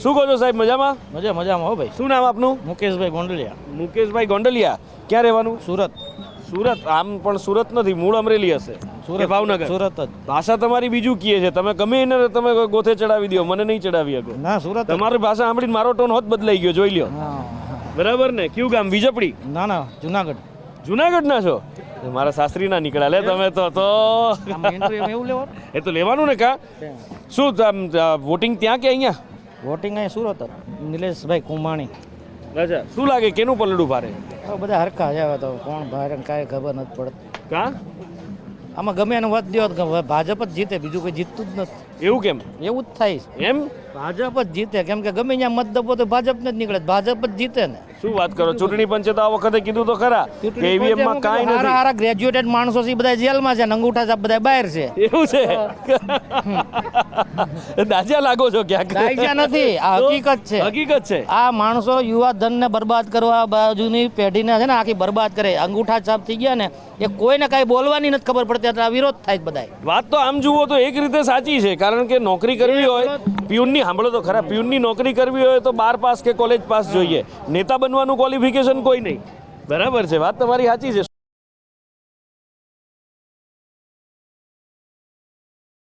શું કહો છો સાહેબ, મજામાં? મજામાં હો ભાઈ. શું નામ આપનું? મુકેશભાઈ ગોંડલિયા, મુકેશભાઈ ગોંડલિયા. ક્યાં રહેવાનું? સુરત. સુરત. આમ પણ સુરત નથી, મૂળ અમરેલી હશે કે ભાવનગર? સુરત જ. ભાષા તમારી બીજું કીએ છે, તમે ગમે એને તમે ગોથે ચડાવી દો, મને નહીં ચડાવી શકો. ના સુરત. તમારી ભાષા સાંભળીને મારો ટોન હોત બદલાઈ ગયો, જોઈ લ્યો. બરાબર ને? કયું ગામ? વિજપડી? ના જુનાગઢ. જુનાગઢ ના છો? મારા સાસરી ના નીકળ્યા લે તમે તો એવું લેવાનું. એ તો લેવાનું ને. કા શું વોટિંગ ત્યાં કે અહીંયા? વોટિંગ અહીં સુરત જ. નિલેશભાઈ કુમાણી. અચ્છા, શું લાગે કેનું પલડું ભારે? બધા હરખા છે, હવે તો કોણ ભારે કાંઈ ખબર નથી પડતી. કા આમાં ગમે એનો વધ દો ભાજપ જ જીતે, બીજું કોઈ જીતતું જ નથી. એવું કેમ? એવું જ થાય છે. એમ ભાજપ જ જીતે, કેમ કે ગમે ત્યાં મત દબો તો ભાજપને જ નીકળે, ભાજપ જ જીતે ને. શું વાત કરો? ચૂંટણી પંચે તો આ વખતે કીધું તો ખરા કે ઈવીએમ માં કાંઈ નથી. હારા ગ્રેજ્યુએટેડ માણસો છે, બધા જેલમાં છે, અંગૂઠા સાહેબ બધા બહાર છે. એવું છે? દાજ્યા લાગો છો ક્યાંક? દાજ્યા નથી, આ હકીકત છે. હકીકત છે. આ માણસો યુવા ધનને બરબાદ કરવા, બાજુની પેઢીને છે ને આખી બરબાદ કરે, અંગૂઠા છાપ થઈ ગયા ને, એ કોઈને કાંઈ બોલવાની નથી ખબર પડતી, એટલે આ વિરોધ થાય જ બધા. વાત તો આમ જુઓ તો એક રીતે સાચી છે, કારણ કે નોકરી કરવી હોય, પ્યુનની, સાંભળો તો ખરા, પ્યુનની નોકરી કરવી હોય તો 12 પાસ કે કોલેજ પાસ જોઈએ, નેતા બનવાનું ક્વોલિફિકેશન કોઈ નહીં. બરાબર છે, વાત તમારી સાચી છે.